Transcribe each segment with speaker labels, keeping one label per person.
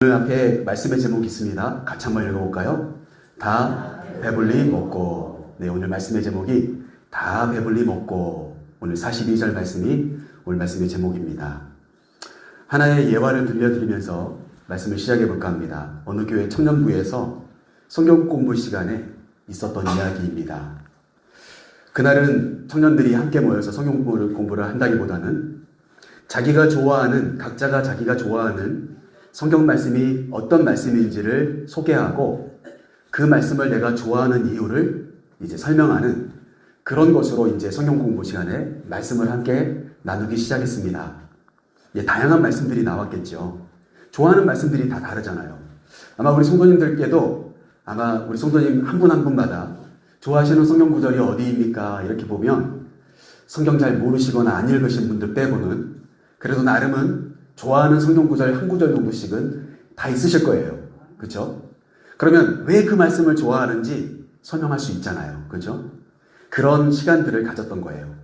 Speaker 1: 오늘 앞에 말씀의 제목이 있습니다. 같이 한번 읽어볼까요? 다 배불리 먹고. 네, 오늘 말씀의 제목이 다 배불리 먹고. 오늘 42절 말씀이 오늘 말씀의 제목입니다. 하나의 예화를 들려드리면서 말씀을 시작해 볼까 합니다. 어느 교회 청년부에서 성경 공부 시간에 있었던 이야기입니다. 그날은 청년들이 함께 모여서 성경 공부를 한다기보다는 각자가 자기가 좋아하는 성경 말씀이 어떤 말씀인지를 소개하고 그 말씀을 내가 좋아하는 이유를 이제 설명하는 그런 것으로 이제 성경 공부 시간에 말씀을 함께 나누기 시작했습니다. 다양한 말씀들이 나왔겠죠. 좋아하는 말씀들이 다 다르잖아요. 아마 우리 성도님들께도 아마 우리 성도님 한 분 한 분마다 좋아하시는 성경 구절이 어디입니까? 이렇게 보면 성경 잘 모르시거나 안 읽으신 분들 빼고는 그래도 나름은 좋아하는 성경 구절 한 구절 정도씩은 다 있으실 거예요. 그렇죠? 그러면 왜 그 말씀을 좋아하는지 설명할 수 있잖아요. 그렇죠? 그런 시간들을 가졌던 거예요.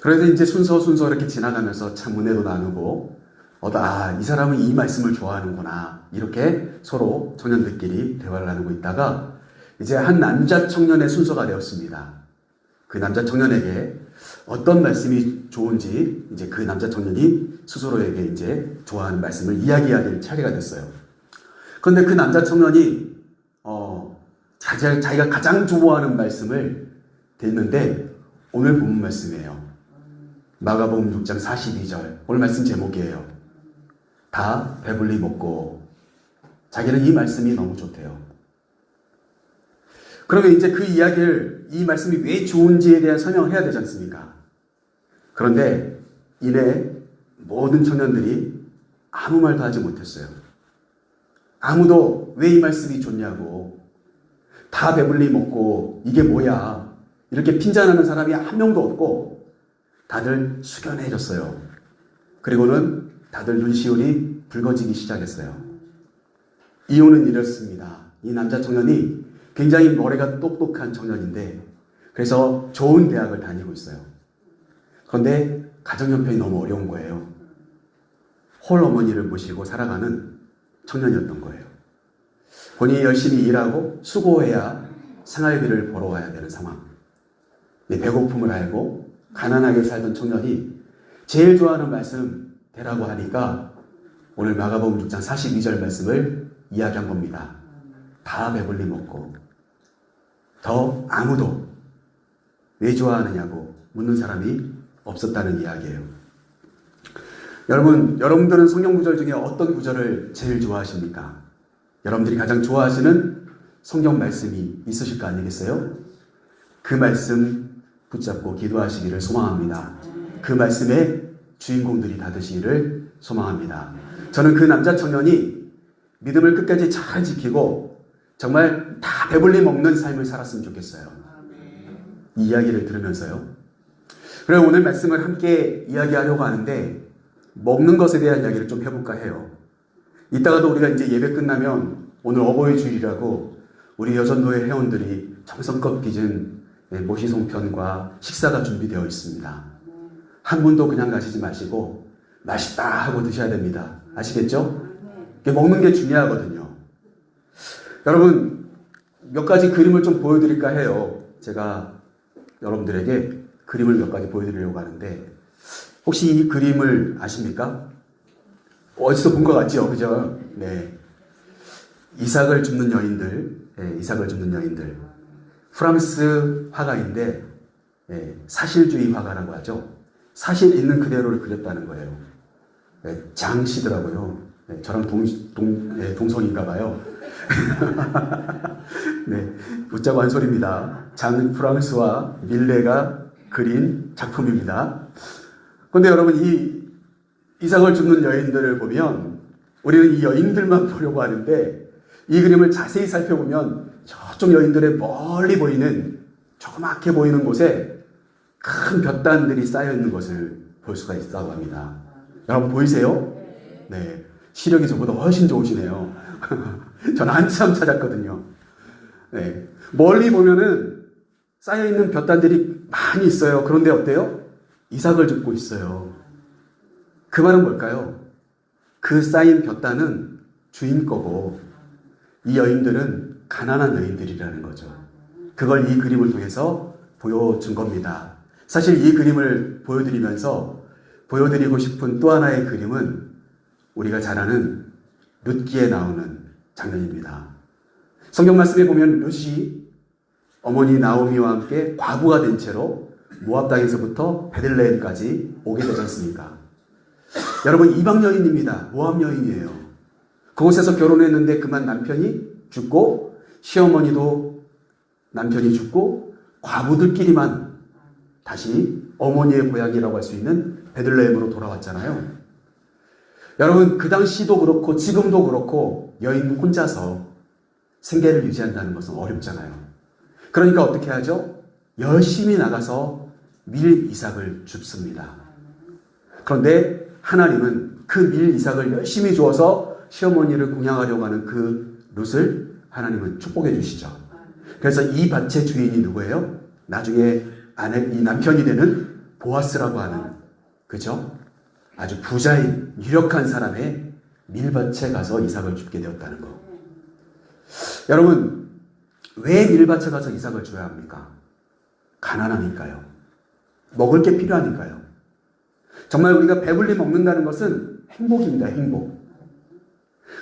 Speaker 1: 그래서 이제 순서 이렇게 지나가면서 참 은혜도 나누고 이 사람은 이 말씀을 좋아하는구나. 이렇게 서로 청년들끼리 대화를 나누고 있다가 이제 한 남자 청년의 순서가 되었습니다. 그 남자 청년에게 어떤 말씀이 좋은지 이제 그 남자 청년이 스스로에게 이제 좋아하는 말씀을 이야기하길 차례가 됐어요. 그런데 그 남자 청년이 자기가 가장 좋아하는 말씀을 듣는데 오늘 본문 말씀이에요. 마가복음 6장 42절 오늘 말씀 제목이에요. 다 배불리 먹고. 자기는 이 말씀이 너무 좋대요. 그러면 이제 그 이야기를 이 말씀이 왜 좋은지에 대한 설명을 해야 되지 않습니까? 그런데 이내 모든 청년들이 아무 말도 하지 못했어요. 아무도 왜 이 말씀이 좋냐고, 다 배불리 먹고 이게 뭐야 이렇게 핀잔하는 사람이 한 명도 없고 다들 숙연해졌어요. 그리고는 다들 눈시울이 붉어지기 시작했어요. 이유는 이렇습니다. 이 남자 청년이 굉장히 머리가 똑똑한 청년인데 그래서 좋은 대학을 다니고 있어요. 그런데 가정 형편이 너무 어려운 거예요. 홀 어머니를 모시고 살아가는 청년이었던 거예요. 본인이 열심히 일하고 수고해야 생활비를 벌어와야 되는 상황. 배고픔을 알고 가난하게 살던 청년이 제일 좋아하는 말씀 되라고 하니까 오늘 마가복음 6장 42절 말씀을 이야기한 겁니다. 다 배불리 먹고. 더 아무도 왜 좋아하느냐고 묻는 사람이 없었다는 이야기예요. 여러분들은 성경 구절 중에 어떤 구절을 제일 좋아하십니까? 여러분들이 가장 좋아하시는 성경 말씀이 있으실 거 아니겠어요? 그 말씀 붙잡고 기도하시기를 소망합니다. 그 말씀의 주인공들이 다 되시기를 소망합니다. 저는 그 남자 청년이 믿음을 끝까지 잘 지키고 정말 다 배불리 먹는 삶을 살았으면 좋겠어요. 이 이야기를 들으면서요. 그래서 오늘 말씀을 함께 이야기하려고 하는데 먹는 것에 대한 이야기를 좀 해볼까 해요. 이따가도 우리가 이제 예배 끝나면 오늘 어버이 주일이라고 우리 여전도회 회원들이 정성껏 빚은 모시송편과 식사가 준비되어 있습니다. 한 분도 그냥 가시지 마시고 맛있다 하고 드셔야 됩니다. 아시겠죠? 먹는 게 중요하거든요. 여러분 몇 가지 그림을 좀 보여드릴까 해요. 제가 여러분들에게 그림을 몇 가지 보여드리려고 하는데 혹시 이 그림을 아십니까? 어디서 본 것 같죠? 그죠? 네. 이삭을 줍는 여인들. 네, 이삭을 줍는 여인들. 프랑스 화가인데 사실주의 화가라고 하죠. 사실 있는 그대로를 그렸다는 거예요. 장씨더라고요. 저랑 동성인가 봐요. 네, 웃자고 한 소리입니다. 장 프랑스와 밀레가 그린 작품입니다. 그런데 여러분 이 이삭을 줍는 여인들을 보면 우리는 이 여인들만 보려고 하는데 이 그림을 자세히 살펴보면 저쪽 여인들의 멀리 보이는 조그맣게 보이는 곳에 큰 볕단들이 쌓여있는 것을 볼 수가 있다고 합니다. 여러분 보이세요? 네, 시력이 저보다 훨씬 좋으시네요. 저는 한참 찾았거든요. 네, 멀리 보면은 쌓여있는 볕단들이 많이 있어요. 그런데 어때요? 이삭을 줍고 있어요. 그 말은 뭘까요? 그 쌓인 볕단은 주인 거고 이 여인들은 가난한 여인들이라는 거죠. 그걸 이 그림을 통해서 보여준 겁니다. 사실 이 그림을 보여드리고 싶은 또 하나의 그림은 우리가 잘 아는 룻기에 나오는 장면입니다. 성경 말씀에 보면 룻이 어머니 나오미와 함께 과부가 된 채로 모압 땅에서부터 베들레헴까지 오게 되지 않습니까? 여러분, 이방 여인입니다. 모압 여인이에요. 그곳에서 결혼했는데 그만 남편이 죽고 시어머니도 남편이 죽고 과부들끼리만 다시 어머니의 고향이라고 할 수 있는 베들레헴으로 돌아왔잖아요. 여러분, 그 당시도 그렇고 지금도 그렇고 여인 혼자서 생계를 유지한다는 것은 어렵잖아요. 그러니까 어떻게 하죠? 열심히 나가서 밀 이삭을 줍습니다. 그런데 하나님은 그 밀 이삭을 열심히 주어서 시어머니를 공양하려고 하는 그 룻을 하나님은 축복해 주시죠. 그래서 이 밭의 주인이 누구예요? 나중에 이 남편이 되는 보아스라고 하는, 그죠? 아주 부자인 유력한 사람의 밀밭에 가서 이삭을 줍게 되었다는 거. 여러분, 왜 밀밭에 가서 이삭을 줘야 합니까? 가난하니까요. 먹을 게 필요하니까요. 정말 우리가 배불리 먹는다는 것은 행복입니다. 행복.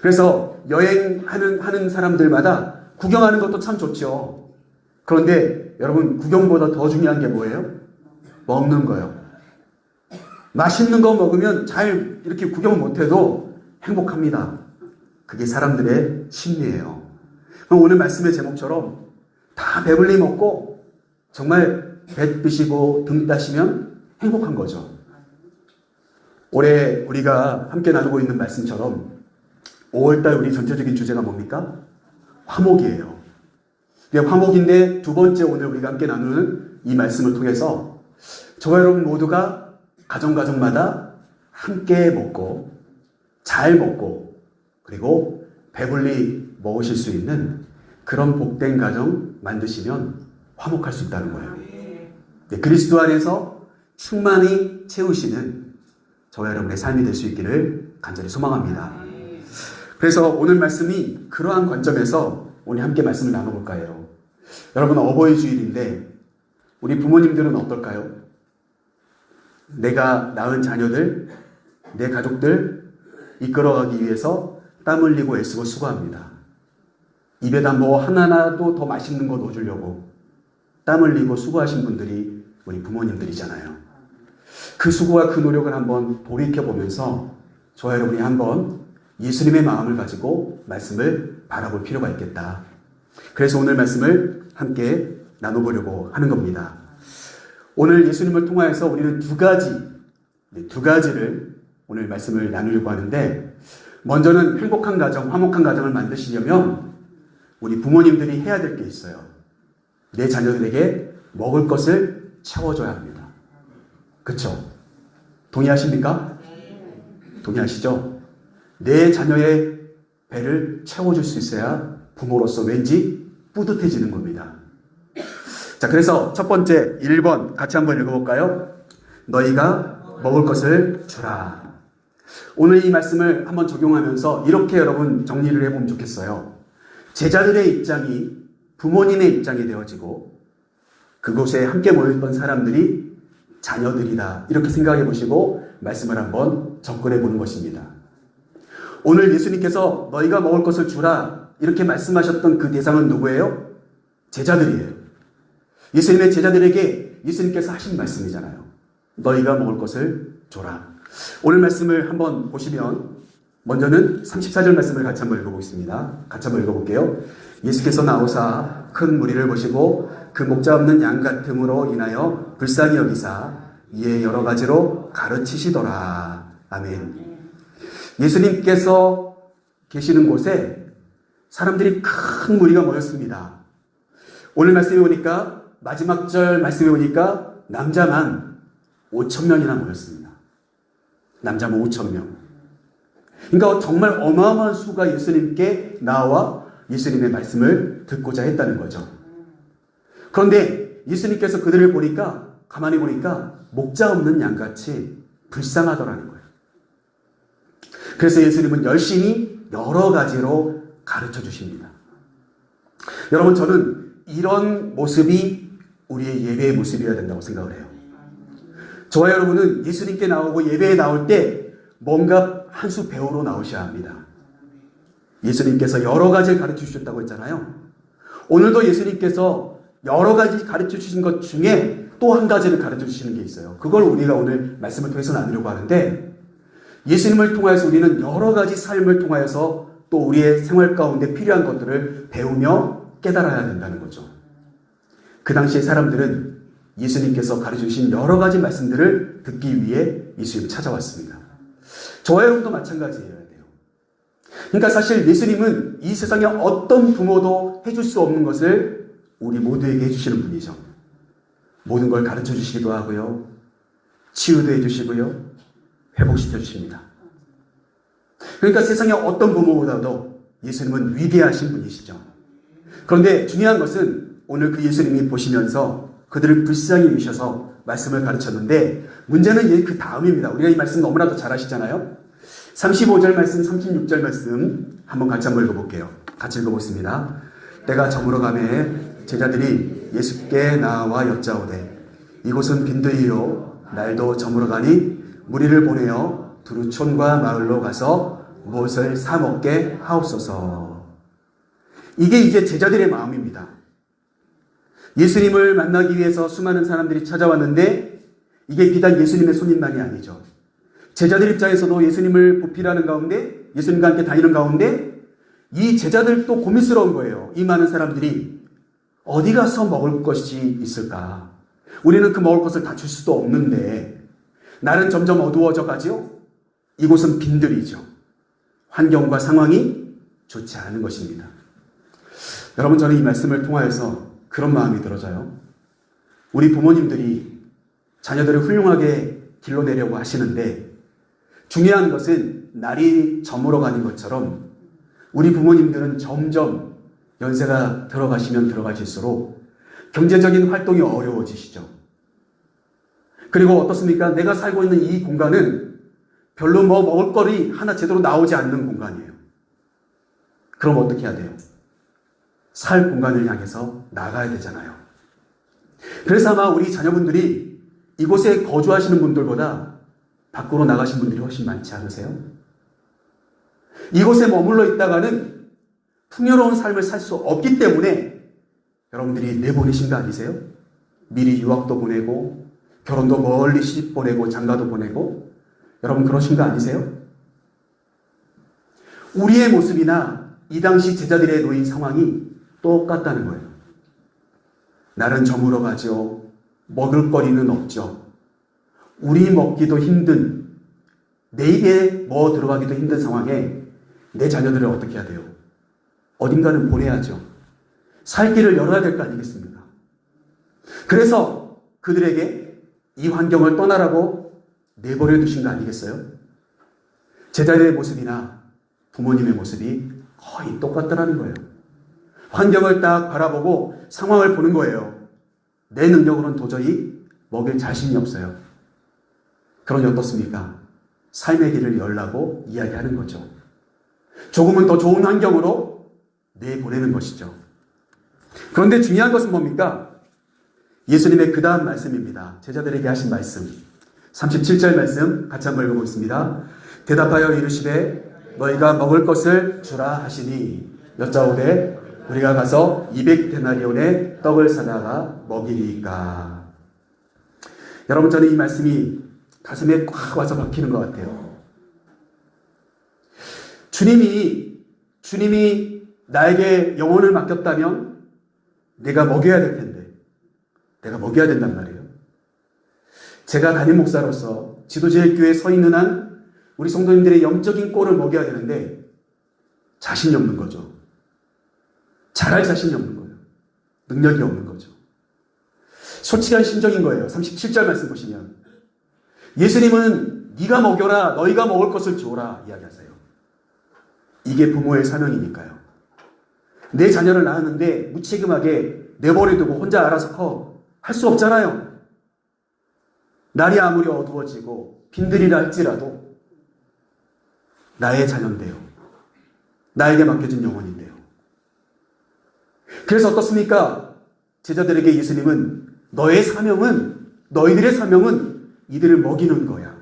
Speaker 1: 그래서 여행하는 사람들마다 구경하는 것도 참 좋죠. 그런데 여러분, 구경보다 더 중요한 게 뭐예요? 먹는 거예요. 맛있는 거 먹으면 잘 이렇게 구경 못해도 행복합니다. 그게 사람들의 심리예요. 그럼 오늘 말씀의 제목처럼 다 배불리 먹고 정말 배 뜨시고 등 따시면 행복한 거죠. 올해 우리가 함께 나누고 있는 말씀처럼 5월달 우리 전체적인 주제가 뭡니까? 화목이에요. 화목인데 두 번째 오늘 우리가 함께 나누는 이 말씀을 통해서 저와 여러분 모두가 가정마다 함께 먹고 잘 먹고 그리고 배불리 먹으실 수 있는 그런 복된 가정 만드시면 화목할 수 있다는 거예요. 네, 그리스도 안에서 충만히 채우시는 저와 여러분의 삶이 될 수 있기를 간절히 소망합니다. 그래서 오늘 말씀이 그러한 관점에서 오늘 함께 말씀을 나눠볼까 해요. 여러분, 어버이 주일인데 우리 부모님들은 어떨까요? 내가 낳은 자녀들, 내 가족들 이끌어가기 위해서 땀 흘리고 애쓰고 수고합니다. 입에다 뭐 하나라도 더 맛있는 거 넣어주려고 땀 흘리고 수고하신 분들이 우리 부모님들이잖아요. 그 수고와 그 노력을 한번 돌이켜보면서 저와 여러분이 한번 예수님의 마음을 가지고 말씀을 바라볼 필요가 있겠다. 그래서 오늘 말씀을 함께 나눠보려고 하는 겁니다. 오늘 예수님을 통하여서 우리는 두 가지를 오늘 말씀을 나누려고 하는데, 먼저는 행복한 가정, 화목한 가정을 만드시려면 우리 부모님들이 해야 될 게 있어요. 내 자녀들에게 먹을 것을 채워줘야 합니다. 그렇죠? 동의하십니까? 동의하시죠? 내 자녀의 배를 채워줄 수 있어야 부모로서 왠지 뿌듯해지는 겁니다. 자, 그래서 첫 번째 1번 같이 한번 읽어볼까요? 너희가 먹을 것을 주라. 오늘 이 말씀을 한번 적용하면서 이렇게 여러분 정리를 해보면 좋겠어요. 제자들의 입장이 부모님의 입장이 되어지고 그곳에 함께 모였던 사람들이 자녀들이다, 이렇게 생각해 보시고 말씀을 한번 접근해 보는 것입니다. 오늘 예수님께서 너희가 먹을 것을 주라 이렇게 말씀하셨던 그 대상은 누구예요? 제자들이에요. 예수님의 제자들에게 예수님께서 하신 말씀이잖아요. 너희가 먹을 것을 줘라. 오늘 말씀을 한번 보시면 먼저는 34절 말씀을 같이 한번 읽어보겠습니다. 같이 한번 읽어볼게요. 예수께서 나오사 큰 무리를 보시고 그 목자 없는 양 같음으로 인하여 불쌍히 여기사 이에 여러 가지로 가르치시더라. 아멘. 예수님께서 계시는 곳에 사람들이 큰 무리가 모였습니다. 오늘 말씀에 보니까 마지막 절 말씀에 보니까 남자만 5,000명이나 모였습니다. 남자만 5,000명. 그러니까 정말 어마어마한 수가 예수님께 나와 예수님의 말씀을 듣고자 했다는 거죠. 그런데 예수님께서 그들을 보니까 가만히 보니까 목자 없는 양같이 불쌍하더라는 거예요. 그래서 예수님은 열심히 여러 가지로 가르쳐 주십니다. 여러분, 저는 이런 모습이 우리의 예배의 모습이어야 된다고 생각을 해요. 저와 여러분은 예수님께 나오고 예배에 나올 때 뭔가 한 수 배우러 나오셔야 합니다. 예수님께서 여러 가지를 가르쳐 주셨다고 했잖아요. 오늘도 예수님께서 여러 가지 가르쳐 주신 것 중에 또 한 가지를 가르쳐 주시는 게 있어요. 그걸 우리가 오늘 말씀을 통해서 나누려고 하는데, 예수님을 통해서 우리는 여러 가지 삶을 통하여서 또 우리의 생활 가운데 필요한 것들을 배우며 깨달아야 된다는 거죠. 그 당시의 사람들은 예수님께서 가르쳐 주신 여러 가지 말씀들을 듣기 위해 예수님을 찾아왔습니다. 저와 여러분도 마찬가지예요. 그러니까 사실 예수님은 이 세상에 어떤 부모도 해줄 수 없는 것을 우리 모두에게 해주시는 분이죠. 모든 걸 가르쳐 주시기도 하고요. 치유도 해주시고요. 회복시켜 주십니다. 그러니까 세상에 어떤 부모보다도 예수님은 위대하신 분이시죠. 그런데 중요한 것은 오늘 그 예수님이 보시면서 그들을 불쌍히 여기셔서 말씀을 가르쳤는데, 문제는 그 다음입니다. 우리가 이 말씀 너무나도 잘 아시잖아요. 35절 말씀, 36절 말씀 한번 같이 한번 읽어볼게요. 같이 읽어보겠습니다. 때가 저물어 가매 제자들이 예수께 나와 여짜오되 이곳은 빈들이요 날도 저물어 가니 무리를 보내어 두루 촌과 마을로 가서 무엇을 사 먹게 하옵소서. 이게 이제 제자들의 마음입니다. 예수님을 만나기 위해서 수많은 사람들이 찾아왔는데 이게 비단 예수님의 손님만이 아니죠. 제자들 입장에서도 예수님을 보필하는 가운데, 예수님과 함께 다니는 가운데 이 제자들도 고민스러운 거예요. 이 많은 사람들이 어디 가서 먹을 것이 있을까? 우리는 그 먹을 것을 다 줄 수도 없는데 날은 점점 어두워져 가지요. 이곳은 빈들이죠. 환경과 상황이 좋지 않은 것입니다. 여러분, 저는 이 말씀을 통하여서 그런 마음이 들어져요. 우리 부모님들이 자녀들을 훌륭하게 길러내려고 하시는데 중요한 것은 날이 저물어 가는 것처럼 우리 부모님들은 점점 연세가 들어가시면 들어가실수록 경제적인 활동이 어려워지시죠. 그리고 어떻습니까? 내가 살고 있는 이 공간은 별로 먹을 거리 하나 제대로 나오지 않는 공간이에요. 그럼 어떻게 해야 돼요? 살 공간을 향해서 나가야 되잖아요. 그래서 아마 우리 자녀분들이 이곳에 거주하시는 분들보다 밖으로 나가신 분들이 훨씬 많지 않으세요? 이곳에 머물러 있다가는 풍요로운 삶을 살 수 없기 때문에 여러분들이 내보내신 거 아니세요? 미리 유학도 보내고 결혼도 멀리 시집 보내고 장가도 보내고 여러분 그러신 거 아니세요? 우리의 모습이나 이 당시 제자들의 놓인 상황이 똑같다는 거예요. 날은 저물어 가죠. 먹을 거리는 없죠. 우리 먹기도 힘든, 내 입에 뭐 들어가기도 힘든 상황에 내 자녀들을 어떻게 해야 돼요? 어딘가는 보내야죠. 살 길을 열어야 될 거 아니겠습니까? 그래서 그들에게 이 환경을 떠나라고 내버려 두신 거 아니겠어요? 제자들의 모습이나 부모님의 모습이 거의 똑같더라는 거예요. 환경을 딱 바라보고 상황을 보는 거예요. 내 능력으로는 도저히 먹일 자신이 없어요. 그러니 어떻습니까? 삶의 길을 열라고 이야기하는 거죠. 조금은 더 좋은 환경으로 내보내는 것이죠. 그런데 중요한 것은 뭡니까? 예수님의 그 다음 말씀입니다. 제자들에게 하신 말씀. 37절 말씀 같이 한번 읽어보겠습니다. 대답하여 이르시되 너희가 먹을 것을 주라 하시니 여짜오되 우리가 가서 200데나리온의 떡을 사다가 먹이리까. 여러분, 저는 이 말씀이 가슴에 꽉 와서 박히는 것 같아요. 주님이 나에게 영혼을 맡겼다면 내가 먹여야 될 텐데, 내가 먹여야 된단 말이에요. 제가 담임 목사로서 지도제일교회에 서 있는 한 우리 성도님들의 영적인 꼴을 먹여야 되는데 자신이 없는 거죠. 잘할 자신이 없는 거예요. 능력이 없는 거죠. 솔직한 심정인 거예요. 37절 말씀 보시면 예수님은 네가 먹여라, 너희가 먹을 것을 줘라 이야기하세요. 이게 부모의 사명이니까요. 내 자녀를 낳았는데 무책임하게 내버려두고 혼자 알아서 커 할 수 없잖아요. 날이 아무리 어두워지고 빈들이라 할지라도 나의 자녀인데요. 나에게 맡겨진 영혼인데요. 그래서 어떻습니까? 제자들에게 예수님은 너희들의 사명은 이들을 먹이는 거야.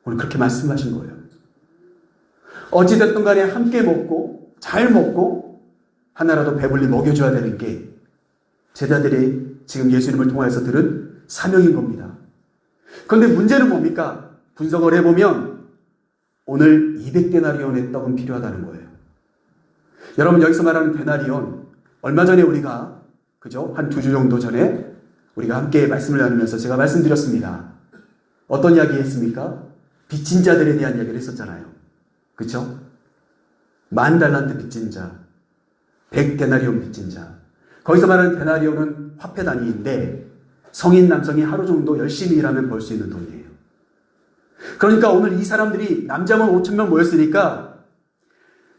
Speaker 1: 오늘 그렇게 말씀하신 거예요. 어찌됐든 간에 함께 먹고 잘 먹고 하나라도 배불리 먹여줘야 되는 게 제자들이 지금 예수님을 통해서 들은 사명인 겁니다. 그런데 문제는 뭡니까? 분석을 해보면 오늘 200데나리온의 떡은 필요하다는 거예요. 여러분, 여기서 말하는 데나리온, 얼마 전에 우리가 한 2주 정도 전에 우리가 함께 말씀을 나누면서 제가 말씀드렸습니다. 어떤 이야기 했습니까? 빚진 자들에 대한 이야기를 했었잖아요. 그렇죠? 10,000달란트 빚진 자, 100데나리온 빚진 자. 거기서 말하는 데나리온은 화폐 단위인데 성인 남성이 하루 정도 열심히 일하면 벌 수 있는 돈이에요. 그러니까 오늘 이 사람들이 남자만 5,000명 모였으니까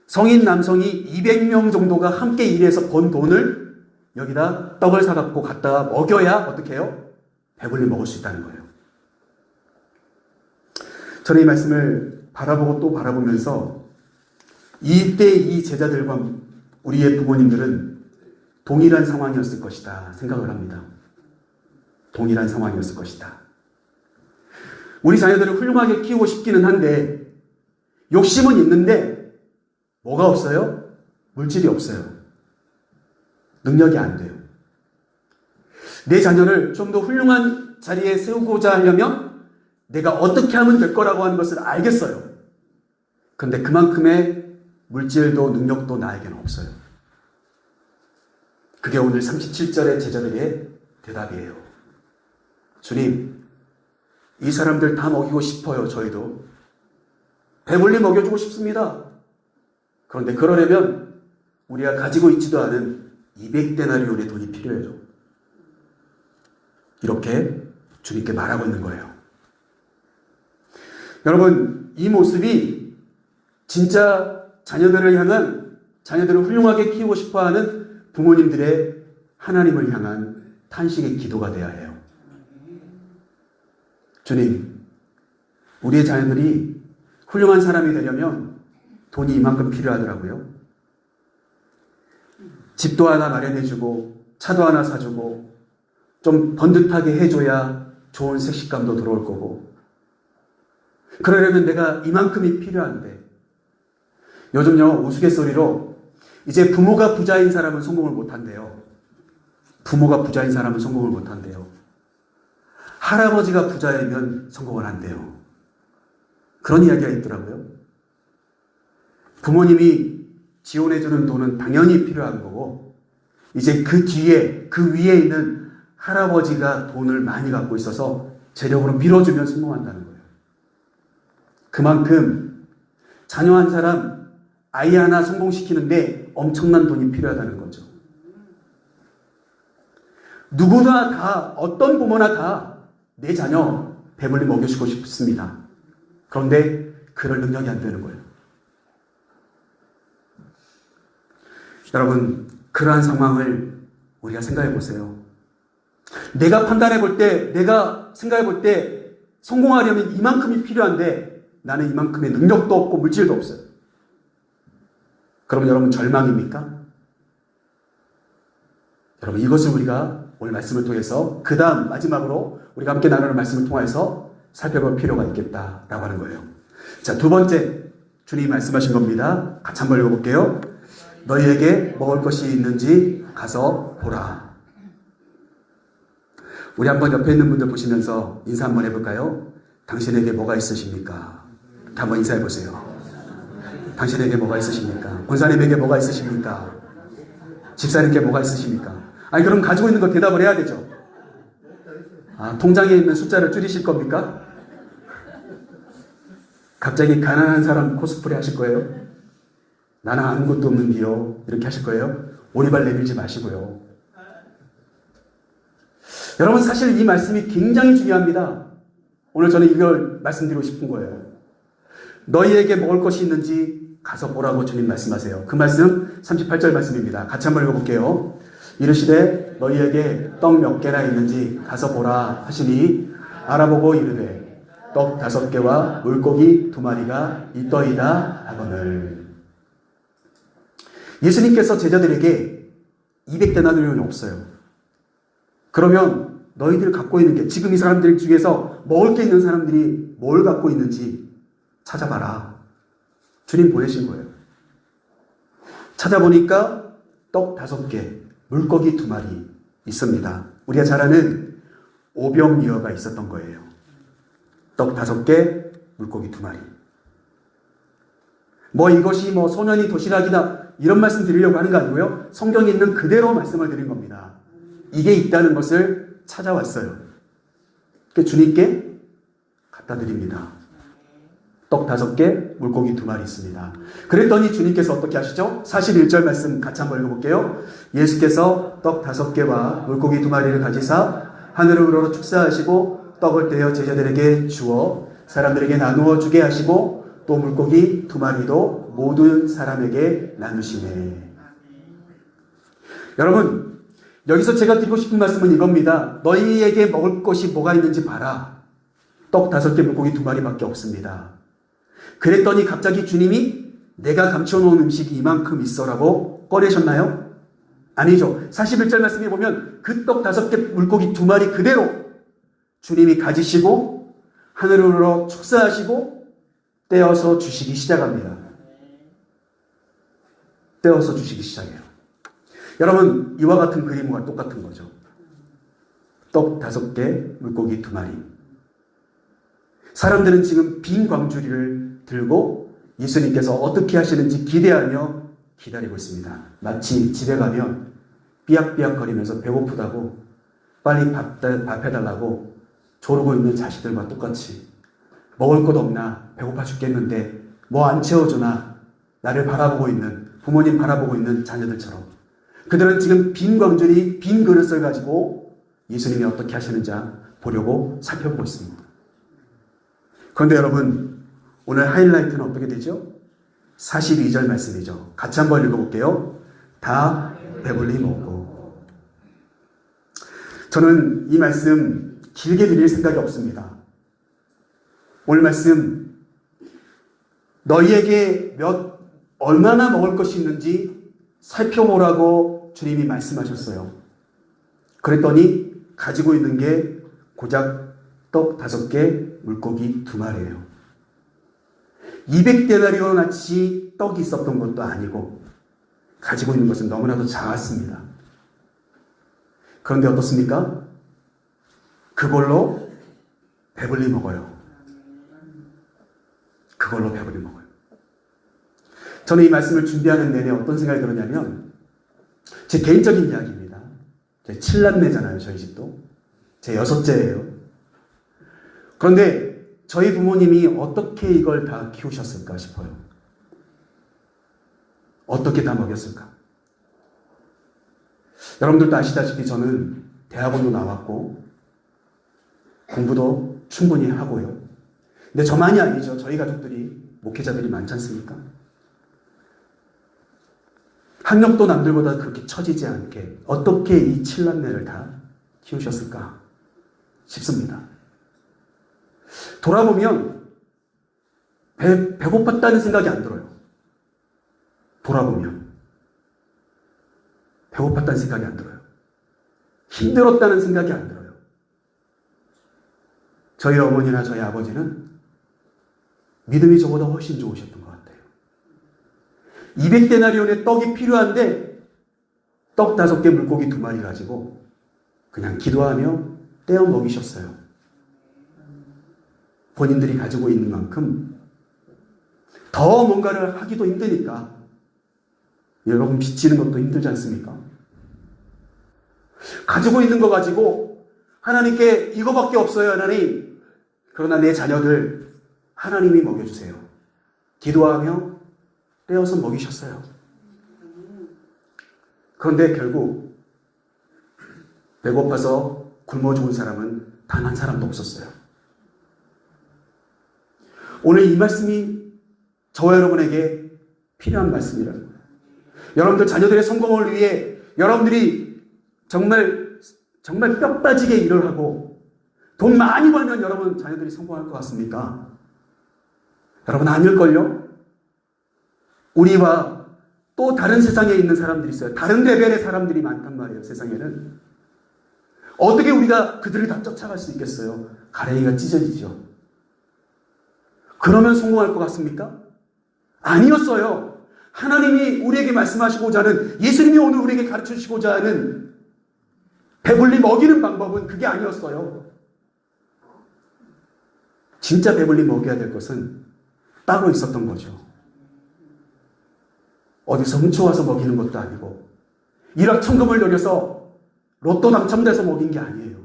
Speaker 1: 성인 남성이 200명 정도가 함께 일해서 번 돈을 여기다 떡을 사갖고 갖다가 먹여야 어떻게 해요? 배불리 먹을 수 있다는 거예요. 저는 이 말씀을 바라보고 또 바라보면서 이때 이 제자들과 우리의 부모님들은 동일한 상황이었을 것이다 생각을 합니다. 동일한 상황이었을 것이다. 우리 자녀들을 훌륭하게 키우고 싶기는 한데 욕심은 있는데 뭐가 없어요? 물질이 없어요. 능력이 안 돼요. 내 자녀를 좀 더 훌륭한 자리에 세우고자 하려면 내가 어떻게 하면 될 거라고 하는 것을 알겠어요. 그런데 그만큼의 물질도 능력도 나에게는 없어요. 그게 오늘 37절의 제자들의 대답이에요. 주님, 이 사람들 다 먹이고 싶어요. 저희도 배불리 먹여주고 싶습니다. 그런데 그러려면 우리가 가지고 있지도 않은 200데나리온의 돈이 필요해요. 이렇게 주님께 말하고 있는 거예요. 여러분, 이 모습이 진짜 자녀들을 훌륭하게 키우고 싶어하는 부모님들의 하나님을 향한 탄식의 기도가 되어야 해요. 주님, 우리의 자녀들이 훌륭한 사람이 되려면 돈이 이만큼 필요하더라고요. 집도 하나 마련해주고 차도 하나 사주고 좀 번듯하게 해줘야 좋은 색식감도 들어올 거고, 그러려면 내가 이만큼이 필요한데, 요즘요 우스갯소리로 이제 부모가 부자인 사람은 성공을 못한대요. 부모가 부자인 사람은 성공을 못한대요. 할아버지가 부자이면 성공을 한대요. 그런 이야기가 있더라고요. 부모님이 지원해주는 돈은 당연히 필요한 거고, 이제 그 뒤에 그 위에 있는 할아버지가 돈을 많이 갖고 있어서 재력으로 밀어주면 성공한다는 거예요. 그만큼 자녀 한 사람, 아이 하나 성공시키는데 엄청난 돈이 필요하다는 거죠. 누구나 다, 어떤 부모나 다 내 자녀 배불리 먹여주고 싶습니다. 그런데 그럴 능력이 안 되는 거예요. 여러분, 그러한 상황을 우리가 생각해 보세요. 내가 판단해 볼 때, 내가 생각해 볼 때 성공하려면 이만큼이 필요한데 나는 이만큼의 능력도 없고 물질도 없어요. 그러면 여러분 절망입니까? 여러분, 이것을 우리가 오늘 말씀을 통해서 그 다음 마지막으로 우리가 함께 나누는 말씀을 통해서 살펴볼 필요가 있겠다라고 하는 거예요. 자, 두 번째 주님이 말씀하신 겁니다. 같이 한번 읽어볼게요. 너희에게 먹을 것이 있는지 가서 보라. 우리 한번 옆에 있는 분들 보시면서 인사 한번 해볼까요? 당신에게 뭐가 있으십니까? 한번 인사해 보세요. 당신에게 뭐가 있으십니까? 권사님에게 뭐가 있으십니까? 집사님께 뭐가 있으십니까? 아니, 그럼 가지고 있는 거 대답을 해야 되죠. 아, 통장에 있는 숫자를 줄이실 겁니까? 갑자기 가난한 사람 코스프레 하실 거예요? 나는 아무것도 없는데요. 이렇게 하실 거예요? 오리발 내밀지 마시고요. 여러분, 사실 이 말씀이 굉장히 중요합니다. 오늘 저는 이걸 말씀드리고 싶은 거예요. 너희에게 먹을 것이 있는지 가서 보라고 주님 말씀하세요. 그 말씀 38절 말씀입니다. 같이 한번 읽어볼게요. 이르시되 너희에게 떡 몇 개나 있는지 가서 보라 하시니 알아보고 이르되 떡 5개와 물고기 2마리가 있더이다 하거늘. 예수님께서 제자들에게 200데나리온이 없어요. 그러면 너희들 갖고 있는 게, 지금 이 사람들 중에서 먹을 게 있는 사람들이 뭘 갖고 있는지 찾아봐라. 주님 보내신 거예요. 찾아보니까 떡 5개, 물고기 2마리 있습니다. 우리가 잘 아는 오병이어가 있었던 거예요. 떡 5개, 물고기 2마리. 이것이 소년이 도시락이다, 이런 말씀 드리려고 하는 거 아니고요. 성경에 있는 그대로 말씀을 드린 겁니다. 이게 있다는 것을 찾아왔어요. 주님께 갖다 드립니다. 떡 5개, 물고기 2마리 있습니다. 그랬더니 주님께서 어떻게 하시죠? 41절 말씀 같이 한번 읽어볼게요. 예수께서 떡 5개와 물고기 2마리를 가지사 하늘으로 축사하시고 떡을 떼어 제자들에게 주어 사람들에게 나누어 주게 하시고 또 물고기 2마리도 모든 사람에게 나누시네. 여러분, 여기서 제가 드리고 싶은 말씀은 이겁니다. 너희에게 먹을 것이 뭐가 있는지 봐라. 떡 5개, 물고기 2마리밖에 없습니다. 그랬더니 갑자기 주님이 내가 감춰놓은 음식이 이만큼 있어라고 꺼내셨나요? 아니죠. 41절 말씀에 보면 그 떡 5개, 물고기 2마리 그대로 주님이 가지시고 하늘으로 축사하시고 떼어서 주시기 시작합니다. 떼어서 주시기 시작해요. 여러분, 이와 같은 그림과 똑같은 거죠. 떡 5개, 물고기 2마리. 사람들은 지금 빈 광주리를 들고 예수님께서 어떻게 하시는지 기대하며 기다리고 있습니다. 마치 집에 가면 삐약삐약거리면서 배고프다고 빨리 밥 해달라고 조르고 있는 자식들과 똑같이 먹을 것 없나, 배고파 죽겠는데 뭐 안 채워주나, 나를 바라보고 있는, 부모님 바라보고 있는 자녀들처럼 그들은 지금 빈 광주리, 빈 그릇을 가지고 예수님이 어떻게 하시는지 보려고 살펴보고 있습니다. 그런데 여러분, 오늘 하이라이트는 어떻게 되죠? 42절 말씀이죠. 같이 한번 읽어볼게요. 다 배불리 먹고. 저는 이 말씀 길게 드릴 생각이 없습니다. 오늘 말씀, 너희에게 얼마나 먹을 것이 있는지 살펴보라고 주님이 말씀하셨어요. 그랬더니 가지고 있는 게 고작 떡 5개, 물고기 2마리예요. 200데나리온어치 떡이 있었던 것도 아니고 가지고 있는 것은 너무나도 작았습니다. 그런데 어떻습니까? 그걸로 배불리 먹어요. 그걸로 배불리 먹어요. 저는 이 말씀을 준비하는 내내 어떤 생각이 들었냐면, 제 개인적인 이야기입니다. 제 7남매잖아요, 저희 집도. 제 6째예요. 그런데 저희 부모님이 어떻게 이걸 다 키우셨을까 싶어요. 어떻게 다 먹였을까? 여러분들도 아시다시피 저는 대학원도 나왔고 공부도 충분히 하고요. 근데 저만이 아니죠. 저희 가족들이, 목회자들이 많지 않습니까? 학력도 남들보다 그렇게 처지지 않게 어떻게 이 7남매를 다 키우셨을까 싶습니다. 돌아보면 배고팠다는 생각이 안 들어요. 돌아보면 배고팠다는 생각이 안 들어요. 힘들었다는 생각이 안 들어요. 저희 어머니나 저희 아버지는 믿음이 저보다 훨씬 좋으셨던 것 같아요. 200데나리온의 떡이 필요한데 떡 5개, 물고기 2마리 가지고 그냥 기도하며 떼어 먹이셨어요. 본인들이 가지고 있는 만큼 더 뭔가를 하기도 힘드니까. 여러분, 빚지는 것도 힘들지 않습니까? 가지고 있는 거 가지고 하나님께 이거밖에 없어요, 하나님. 그러나 내 자녀들 하나님이 먹여주세요. 기도하며 떼어서 먹이셨어요. 그런데 결국 배고파서 굶어 죽은 사람은 단 한 사람도 없었어요. 오늘 이 말씀이 저와 여러분에게 필요한 말씀이라는 거예요. 여러분들 자녀들의 성공을 위해 여러분들이 정말 뼈 빠지게 일을 하고 돈 많이 벌면 여러분 자녀들이 성공할 것 같습니까? 여러분, 아닐걸요? 우리와 또 다른 세상에 있는 사람들이 있어요. 다른 레벨의 사람들이 많단 말이에요. 세상에는. 어떻게 우리가 그들을 다 쫓아갈 수 있겠어요? 가랭이가 찢어지죠. 그러면 성공할 것 같습니까? 아니었어요. 하나님이 우리에게 말씀하시고자 하는, 예수님이 오늘 우리에게 가르쳐주시고자 하는 배불리 먹이는 방법은 그게 아니었어요. 진짜 배불리 먹여야 될 것은 따로 있었던 거죠. 어디서 훔쳐와서 먹이는 것도 아니고 일확천금을 노려서 로또 당첨돼서 먹인 게 아니에요.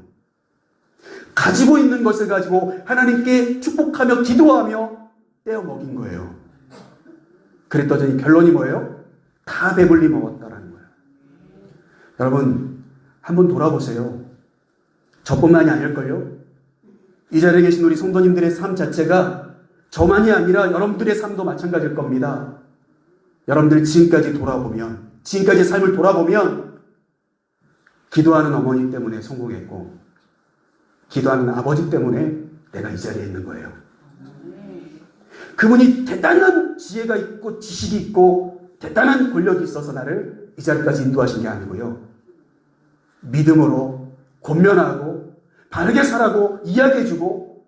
Speaker 1: 가지고 있는 것을 가지고 하나님께 축복하며 기도하며 떼어 먹인 거예요. 그랬더니 결론이 뭐예요? 다 배불리 먹었다라는 거예요. 여러분 한번 돌아보세요. 저뿐만이 아닐걸요? 이 자리에 계신 우리 성도님들의 삶 자체가 저만이 아니라 여러분들의 삶도 마찬가지일 겁니다. 여러분들 지금까지 돌아보면, 지금까지 삶을 돌아보면 기도하는 어머니 때문에 성공했고 기도하는 아버지 때문에 내가 이 자리에 있는 거예요. 그분이 대단한 지혜가 있고 지식이 있고 대단한 권력이 있어서 나를 이 자리까지 인도하신 게 아니고요. 믿음으로 권면하고 바르게 살라고 이야기해주고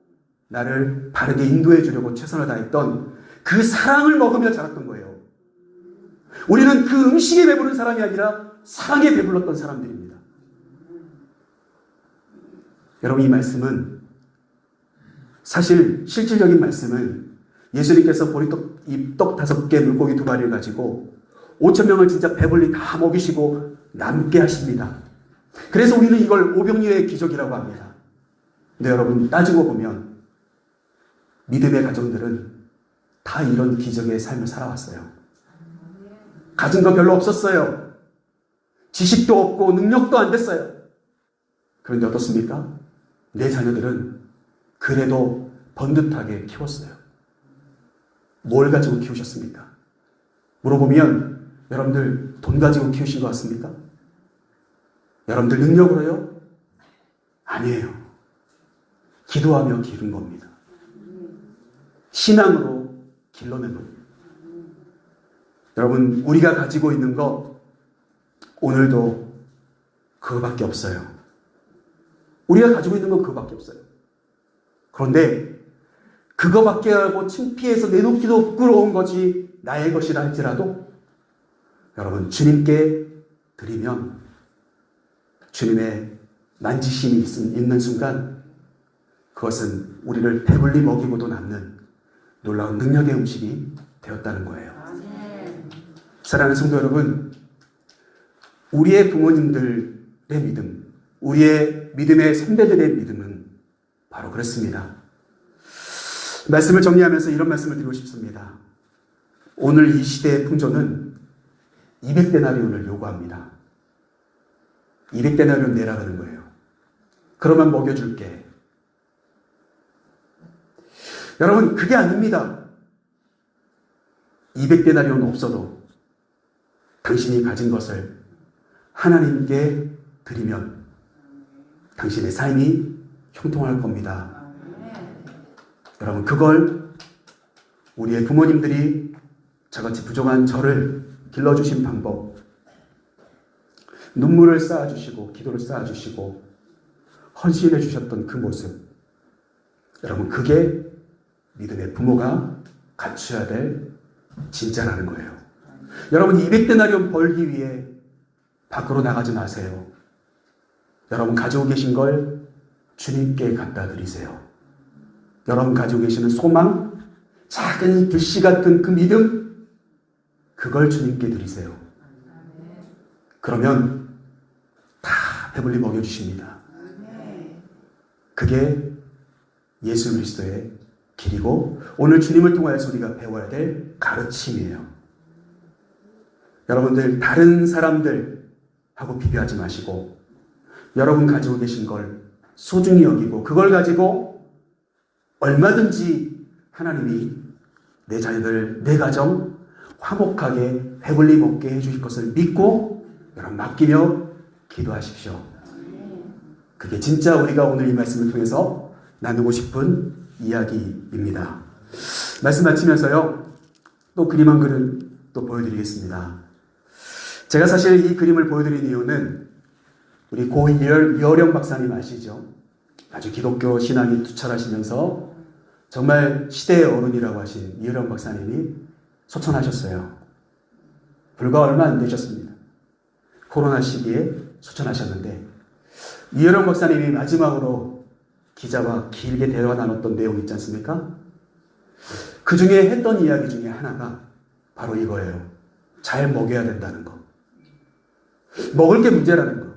Speaker 1: 나를 바르게 인도해 주려고 최선을 다했던 그 사랑을 먹으며 자랐던 거예요. 우리는 그 음식에 배부른 사람이 아니라 사랑에 배불렀던 사람들입니다. 여러분 이 말씀은 사실 실질적인 말씀은 예수님께서 보리떡 입떡 5개 물고기 2마리를 가지고 5,000명을 진짜 배불리 다 먹이시고 남게 하십니다. 그래서 우리는 이걸 오병이어의 기적이라고 합니다. 근데 여러분 따지고 보면 믿음의 가정들은 다 이런 기적의 삶을 살아왔어요. 가진 거 별로 없었어요. 지식도 없고 능력도 안 됐어요. 그런데 어떻습니까? 내 자녀들은 그래도 번듯하게 키웠어요. 뭘 가지고 키우셨습니까? 물어보면 여러분들 돈 가지고 키우신 것 같습니까? 여러분들 능력으로요? 아니에요. 기도하며 기른 겁니다. 신앙으로 길러낸 겁니다. 여러분 우리가 가지고 있는 거 오늘도 그거밖에 없어요. 우리가 가지고 있는 건 그거밖에 없어요. 그런데 그거밖에 하고 창피해서 내놓기도 부끄러운 것이 나의 것이라 할지라도 여러분 주님께 드리면 주님의 만지심이 있는 순간 그것은 우리를 배불리 먹이고도 남는 놀라운 능력의 음식이 되었다는 거예요. 사랑하는 성도 여러분, 우리의 부모님들의 믿음, 우리의 믿음의 선배들의 믿음은 바로 그렇습니다. 말씀을 정리하면서 이런 말씀을 드리고 싶습니다. 오늘 이 시대의 풍조는 200데나리온을 요구합니다. 200데나리온 내라는 거예요. 그러면 먹여줄게. 여러분 그게 아닙니다. 200데나리온 없어도 당신이 가진 것을 하나님께 드리면 당신의 삶이 형통할 겁니다. 여러분 그걸 우리의 부모님들이 저같이 부족한 저를 길러주신 방법, 눈물을 쌓아주시고 기도를 쌓아주시고 헌신해 주셨던 그 모습, 여러분 그게 믿음의 부모가 갖춰야 될 진짜라는 거예요. 여러분 200데나리온 벌기 위해 밖으로 나가지 마세요. 여러분 가지고 계신 걸 주님께 갖다 드리세요. 여러분 가지고 계시는 소망, 작은 불씨 같은 그 믿음, 그걸 주님께 드리세요. 그러면 다 배불리 먹여주십니다. 그게 예수 그리스도의 길이고 오늘 주님을 통하여서 우리가 배워야 될 가르침이에요. 여러분들 다른 사람들하고 비교하지 마시고 여러분 가지고 계신 걸 소중히 여기고 그걸 가지고 얼마든지 하나님이 내 자녀들, 내 가정 화목하게 배불리 먹게 해주실 것을 믿고 여러분 맡기며 기도하십시오. 그게 진짜 우리가 오늘 이 말씀을 통해서 나누고 싶은 이야기입니다. 말씀 마치면서요 또 그림 한 그림 또 보여드리겠습니다. 제가 사실 이 그림을 보여드린 이유는 우리 고 이어령 박사님 아시죠? 아주 기독교 신앙이 투철하시면서 정말 시대의 어른이라고 하신 이어령 박사님이 소천하셨어요. 불과 얼마 안 되셨습니다. 코로나 시기에 소천하셨는데 이어령 박사님이 마지막으로 기자와 길게 대화 나눴던 내용 있지 않습니까? 그 중에 했던 이야기 중에 하나가 바로 이거예요. 잘 먹여야 된다는 거. 먹을 게 문제라는 거.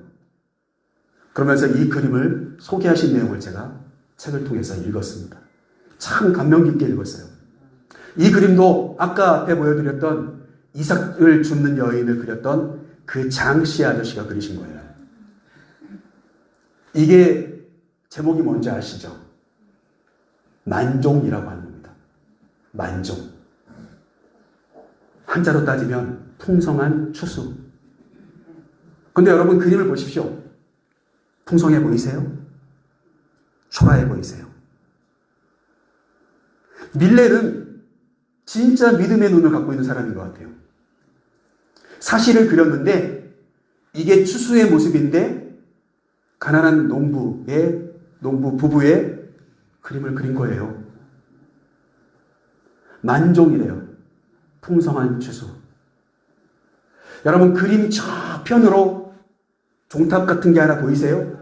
Speaker 1: 그러면서 이 그림을 소개하신 내용을 제가 책을 통해서 읽었습니다. 참 감명 깊게 읽었어요. 이 그림도 아까 앞에 보여드렸던 이삭을 줍는 여인을 그렸던 그 장씨 아저씨가 그리신 거예요. 이게 제목이 뭔지 아시죠? 만종이라고 하는 겁니다. 만종. 한자로 따지면 풍성한 추수. 근데 여러분 그림을 보십시오. 풍성해 보이세요? 초라해 보이세요? 밀레는 진짜 믿음의 눈을 갖고 있는 사람인 것 같아요. 사실을 그렸는데 이게 추수의 모습인데 가난한 농부 부부의 그림을 그린 거예요. 만종이래요. 풍성한 추수. 여러분 그림 저편으로 종탑 같은 게 하나 보이세요?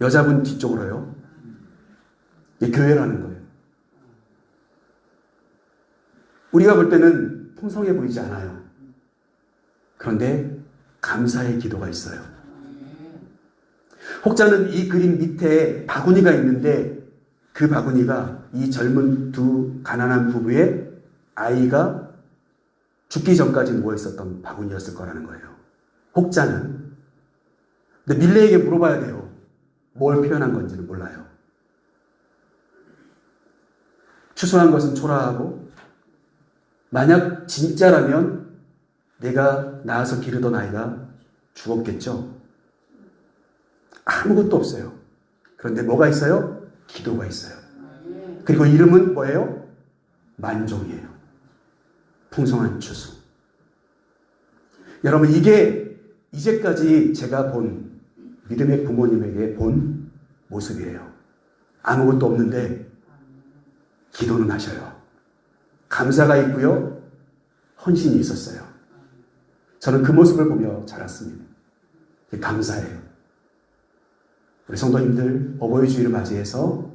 Speaker 1: 여자분 뒤쪽으로요. 이게 교회라는 거예요. 우리가 볼 때는 풍성해 보이지 않아요. 그런데 감사의 기도가 있어요. 혹자는 이 그림 밑에 바구니가 있는데 그 바구니가 이 젊은 두 가난한 부부의 아이가 죽기 전까지 누워 있었던 바구니였을 거라는 거예요. 혹자는. 근데 밀레에게 물어봐야 돼요. 뭘 표현한 건지는 몰라요. 추수한 것은 초라하고 만약 진짜라면 내가 낳아서 기르던 아이가 죽었겠죠. 아무것도 없어요. 그런데 뭐가 있어요? 기도가 있어요. 그리고 이름은 뭐예요? 만종이에요. 풍성한 추수. 여러분 이게 이제까지 제가 본 믿음의 부모님에게 본 모습이에요. 아무것도 없는데 기도는 하셔요. 감사가 있고요. 헌신이 있었어요. 저는 그 모습을 보며 자랐습니다. 감사해요. 우리 성도님들 어버이 주일을 맞이해서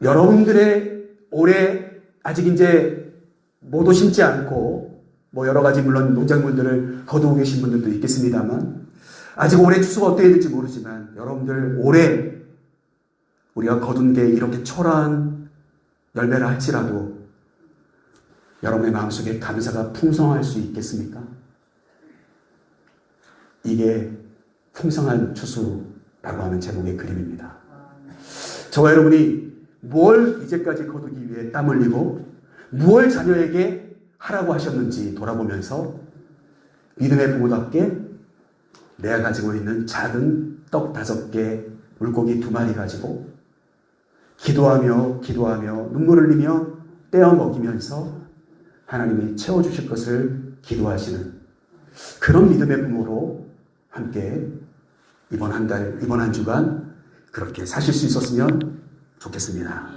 Speaker 1: 여러분들의 올해 아직 이제 모두 심지 않고 뭐 여러 가지 물론 농작물들을 거두고 계신 분들도 있겠습니다만 아직 올해 추수가 어떻게 될지 모르지만 여러분들 올해 우리가 거둔 게 이렇게 초라한 열매를 할지라도 여러분의 마음속에 감사가 풍성할 수 있겠습니까? 이게 풍성한 추수라고 하는 제목의 그림입니다. 저와 여러분이 뭘 이제까지 거두기 위해 땀 흘리고 무엇을 자녀에게 하라고 하셨는지 돌아보면서 믿음의 부모답게 내가 가지고 있는 작은 떡 5개, 물고기 2마리 가지고 기도하며 눈물을 흘리며 떼어 먹이면서 하나님이 채워주실 것을 기도하시는 그런 믿음의 부모로 함께 이번 한 주간 그렇게 사실 수 있었으면 좋겠습니다.